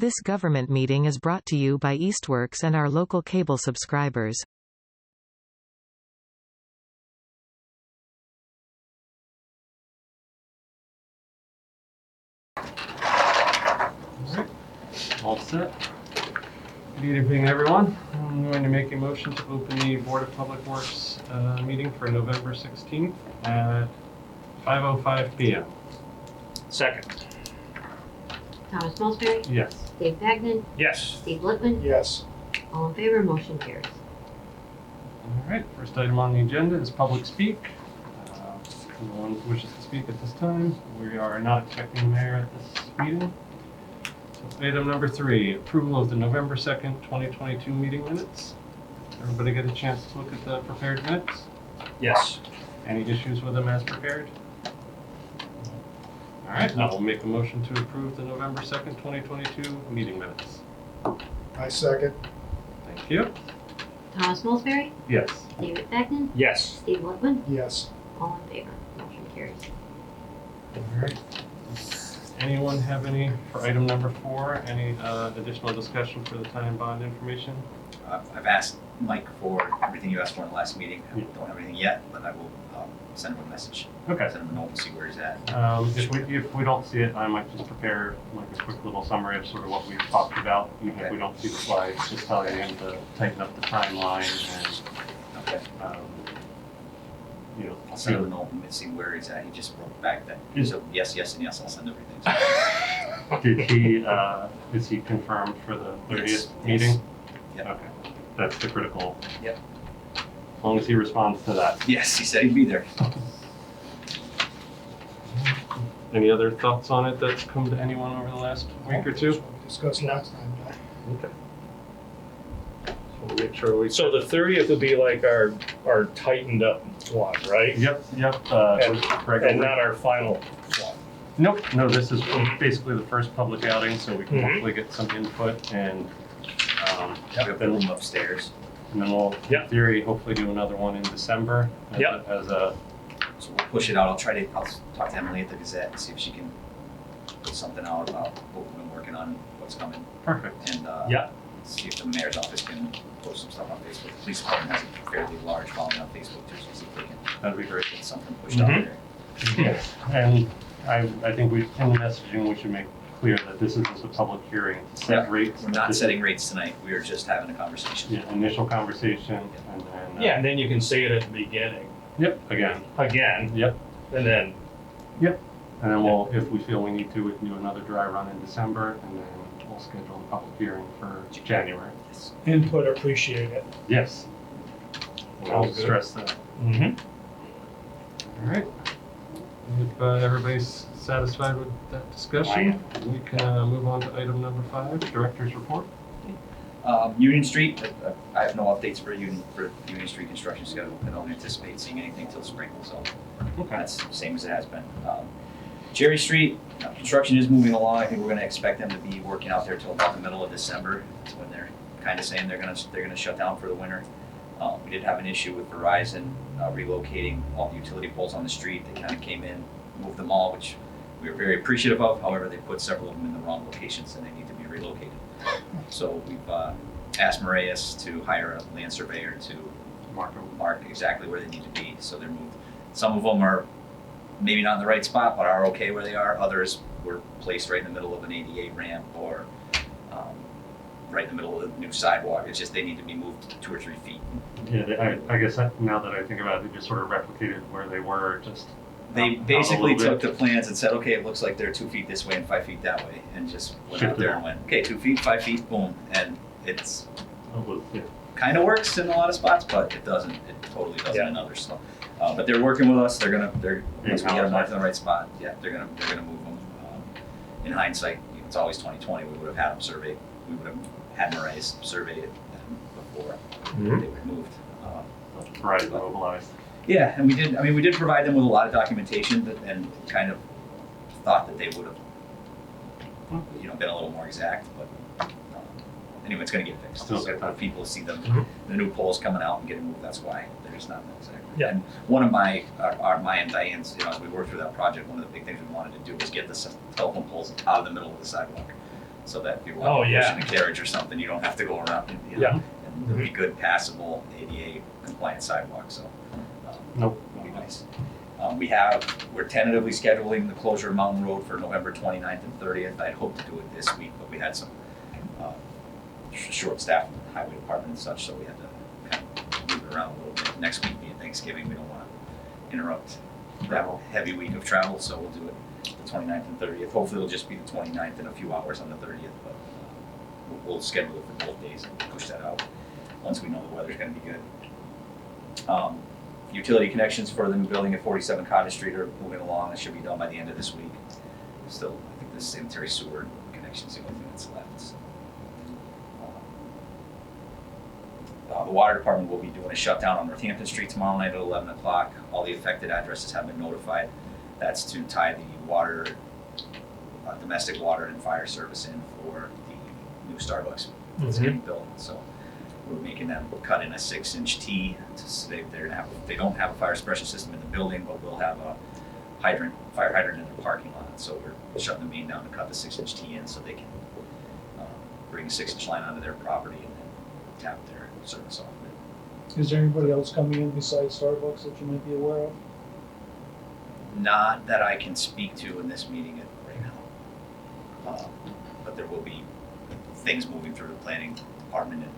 This government meeting is brought to you by Eastworks and our local cable subscribers. All set. Good evening, everyone. I'm going to make a motion to open the Board of Public Works meeting for November 16th at 5:05 p.m. Second. Thomas Mulsberry? Yes. Dave Bagnan? Yes. Steve Littman? Yes. All in favor, motion carries. All right. First item on the agenda is public speak. No one wishes to speak at this time. We are not expecting the mayor at this meeting. So item number 3, approval of the November 2nd, 2022 meeting minutes. Everybody get a chance to look at the prepared minutes? Yes. Any issues with them as prepared? All right, I will make a motion to approve the November 2nd, 2022 meeting minutes. I second. Thank you. Thomas Mulsberry? Yes. David Bagnan? Yes. Steve Littman? Yes. All in favor, motion carries. All right. Anyone have any, for item number 4, any additional discussion for the time bond information? I've asked Mike for everything you asked for in the last meeting. I Yeah. don't have anything yet, but I will send him a message. Okay. Send him a note and see where he's at. If we don't see it, I might just prepare like a quick little summary of sort of what we've talked about. Even if we don't see the slides, just telling him to tighten up the timeline and, Okay. I'll send him a note and see where he's at. He just wrote back that so yes, yes, and yes. I'll send everything. Did he, is he confirmed for the 30th Yes. meeting? Yep. Okay, that's the critical. Yep. As long as he responds to that. Yes, he said he'd be there. Any other thoughts on it that's come to anyone over the last week or two? That's what we discussed last time, John. Okay. So we'll make sure we. So the 30th would be like our tightened up one, right? Yep. And not our final one. Nope, no, this is basically the first public outing, so we can Mhm. hopefully get some input and, We have the room upstairs. and then we'll, in Yep. theory, hopefully do another one in December. Yep. As a, So we'll push it out. I'll talk to Emily at the Gazette and see if she can put something out about what we've been working on, what's coming, perfect. and Yeah. see if the mayor's office can post some stuff on Facebook. The police department has a fairly large following on Facebook too, so see if they can That'd be great. get something pushed out Mhm. there. Yes, and I think we, in the messaging, we should make clear that this is just a public hearing to set Yeah, rates. We're not This is- setting rates tonight. We are just having a conversation. Yeah, initial conversation and then. Yeah, and then you can say it at the beginning Yep, again, again, yep. and then And then we'll, if we feel we need to, we can do another dry run in December and then we'll schedule a public hearing for January. Yes. Input appreciated. Yes. I'll Sounds good. stress that. mm-hmm. All right. If everybody's satisfied with that discussion, we can move on to item number 5, Director's Report. Union Street, I have no updates for Union Street construction schedule. I don't anticipate seeing anything till spring, so Okay. that's the same as it has been. Cherry Street, construction is moving along. I think we're gonna expect them to be working out there till about the middle of December. That's when they're kind of saying they're gonna shut down for the winter. We did have an issue with Verizon relocating all the utility poles on the street. They kind of came in, moved them all, which we were very appreciative of. However, they put several of them in the wrong locations and they need to be relocated. So we've asked Moraeus to hire a land surveyor to mark exactly where they need to be, so they're moved. Some of them are maybe not in the right spot, but are okay where they are. Others were placed right in the middle of an ADA ramp or right in the middle of the new sidewalk. It's just they need to be moved 2 or 3 feet. Yeah, I guess now that I think about it, they just sort of replicated where they were, just. They out basically a little took bit. the plans and said, okay, it looks like they're 2 feet this way and 5 feet that way, and just went out Shifted there it. and went, okay, 2 feet, 5 feet, boom. And it's Yeah. kind of works in a lot of spots, but it doesn't. It totally doesn't Yeah. in others. So, but they're working with us. They're once we get them marked in the right spot, yeah, they're gonna move them. In hindsight, it's always 2020. We would have had them surveyed. We would have had Moraeus survey it before they were moved. Right, mobilized. Yeah, and we did. I mean, we did provide them with a lot of documentation and kind of thought that they would have, been a little more exact. But anyway, it's going to get fixed. Still so get that. if people see them, Mhm. the new poles coming out and getting moved, that's why they're just not that exact. Yeah. And one of my and Diane's, as we worked through that project, one of the big things we wanted to do was get the telephone poles out of the middle of the sidewalk. so that if you're Oh, yeah. pushing a carriage or something, you don't have to go around. You know, Yeah. And there'll be good passable ADA compliant sidewalks, so. Nope. It'll be nice. We're tentatively scheduling the closure of Mountain Road for November 29th and 30th. I'd hoped to do it this week, but we had some short staff in the highway department and such, so we had to kind of move it around a little bit. Next week being Thanksgiving, we don't want to interrupt that heavy week of travel, so we'll do it the 29th and 30th. Hopefully it'll just be the 29th and a few hours on the 30th, but we'll schedule it for both days and push that out once we know the weather's going to be good. Utility connections for the new building at 47 Cottage Street are moving along. It should be done by the end of this week. Still, I think the sanitary sewer connection's the only thing that's left. So, the water department will be doing a shutdown on Northampton Street tomorrow night at 11 o'clock. All the affected addresses have been notified. That's to tie the water, domestic water and fire service in for the new Starbucks that's getting built. So we're making them cut in a 6-inch T. They don't have a fire suppression system in the building, but we'll have a fire hydrant in the parking lot. So we're shutting the main down to cut the 6-inch T in so they can bring a 6-inch line onto their property and then tap their service off of it. Is there anybody else coming in besides Starbucks that you might be aware of? Not that I can speak to in this meeting right now. But there will be things moving through the planning department and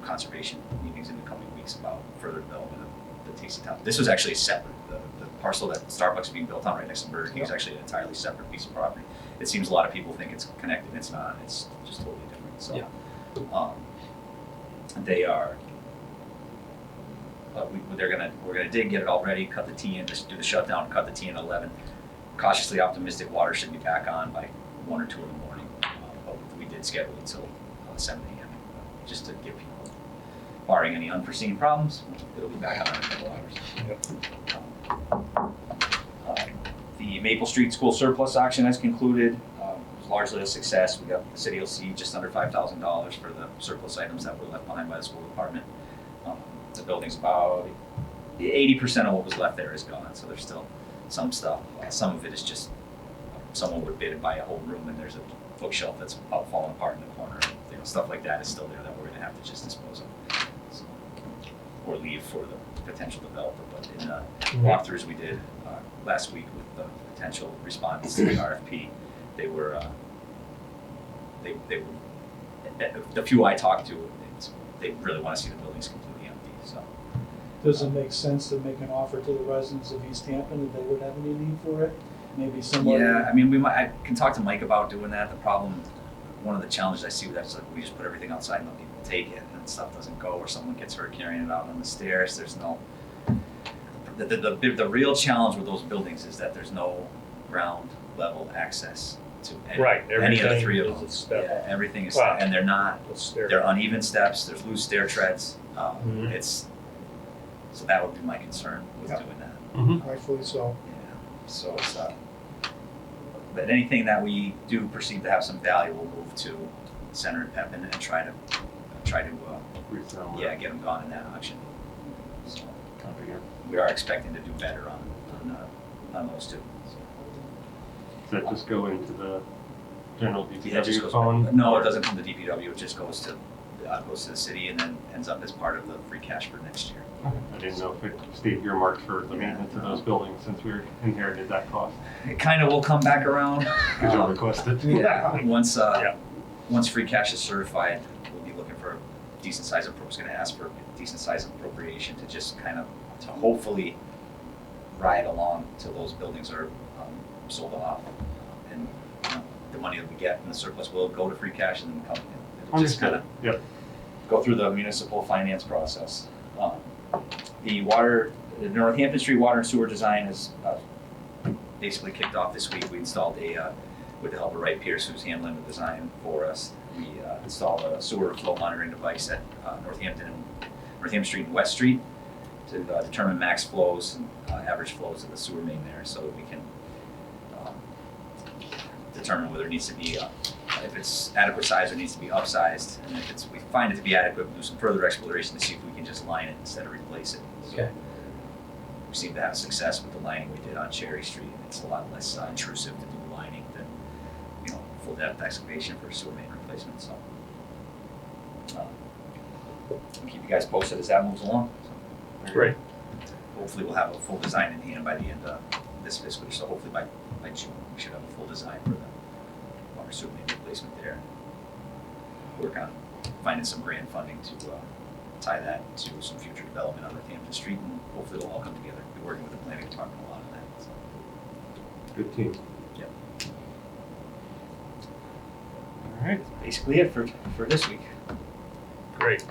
conservation meetings in the coming weeks about further development of the Tasty Town. This was actually separate. The parcel that Starbucks is being built on right next to Burger King is actually an entirely separate piece of property. It seems a lot of people think it's connected. It's not. It's just totally different. So, they are. We're gonna dig, get it all ready, cut the T in, just do the shutdown, cut the T in at 11. Cautiously optimistic, water should be back on by 1 or 2 in the morning. But we did schedule it until 7 a.m. Just to give people, barring any unforeseen problems, it'll be back on in a couple hours. The Maple Street School surplus auction has concluded. It was largely a success. We got the city will see just under $5,000 for the surplus items that were left behind by the school department. The building's about 80% of what was left there is gone, so there's still some stuff. Some of it is just someone would bid and buy a whole room, and there's a bookshelf that's about falling apart in the corner. You know, stuff like that is still there that we're going to have to just dispose of, so, or leave for the potential developer. But in walkthroughs we did last week with the potential respondents to the RFP, they were the few I talked to, they really want to see the buildings completely empty. So, Does it make sense to make an offer to the residents of Easthampton if they would have any need for it? Maybe somebody. Yeah, I mean, I can talk to Mike about doing that. The problem, one of the challenges I see with that is like we just put everything outside and let people take it, and then stuff doesn't go, or someone gets hurt carrying it out on the stairs. There's no. The real challenge with those buildings is that there's no ground level access to any of the three of them. Yeah, everything is, and they're not. They're uneven steps. There's loose stair treads. It's so that would be my concern with doing that. Rightfully so. Yeah. So it's but anything that we do perceive to have some value, we'll move to Center and Pepin and try to get them gone in that auction. So we are expecting to do better on those two. Does that just go into the general Yeah, it just DPW goes fund? No, it doesn't come to DPW. It just goes to the city and then ends up as part of the free cash for next year. I didn't know if it stayed earmarked for the maintenance of those buildings since we inherited that cost. It kind of will come back around. Because you requested. Yeah. Once free cash is certified, we'll be looking for a decent size going to ask for a decent size appropriation to just kind of to hopefully ride along till those buildings are sold off, and the money that we get in the surplus will go to free cash and then come in. It'll just kind of go through the municipal finance process. The Northampton Street water and sewer design is basically kicked off this week. We installed with the help of Wright Pierce, who's handling the design for us. We installed a sewer flow monitoring device at Northampton Street and West Street to determine max flows and average flows of the sewer main there, so that we can determine whether it needs to be if it's adequate size or needs to be upsized, and if we find it to be adequate, we'll do some further exploration to see if we can just line it instead of replace it. So we seem to have success with the lining we did on Cherry Street. It's a lot less intrusive to do lining than full depth excavation for sewer main replacement, so. I'll keep you guys posted as that moves along. So, Great. hopefully we'll have a full design in hand by the end of this fiscal year, so hopefully by June, we should have a full design for the water sewer main replacement there. Work on finding some grant funding to tie that to some future development on Easthampton Street, and hopefully it'll all come together. We're working with the planning department a lot on that. So. Good team. Yep. All right. Basically it for this week. Great.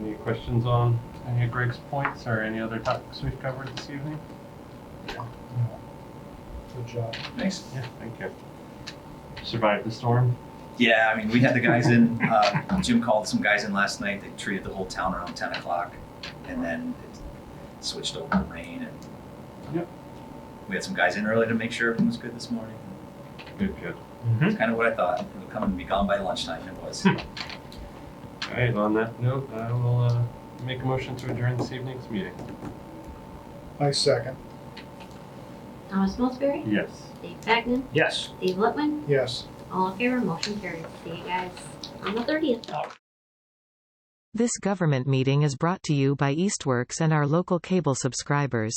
Any questions on any of Greg's points or any other topics we've covered this evening? Good job. Thanks. Yeah, thank you. Survived the storm? Yeah, I mean, we had the guys in, Jim called some guys in last night. They treated the whole town around 10 o'clock, and then it switched over to rain, and Yep. we had some guys in early to make sure everything was good this morning. Good, good. It's kind of what I thought. It would come and be gone by lunchtime, it was. All right, on that note, I will make a motion to adjourn this evening's meeting. I second. Thomas Salisbury, Yes. Dave Bagnan, Yes. Steve Letwin, Yes. all in favor, motion carries. See you guys on the 30th. This government meeting is brought to you by Eastworks and our local cable subscribers.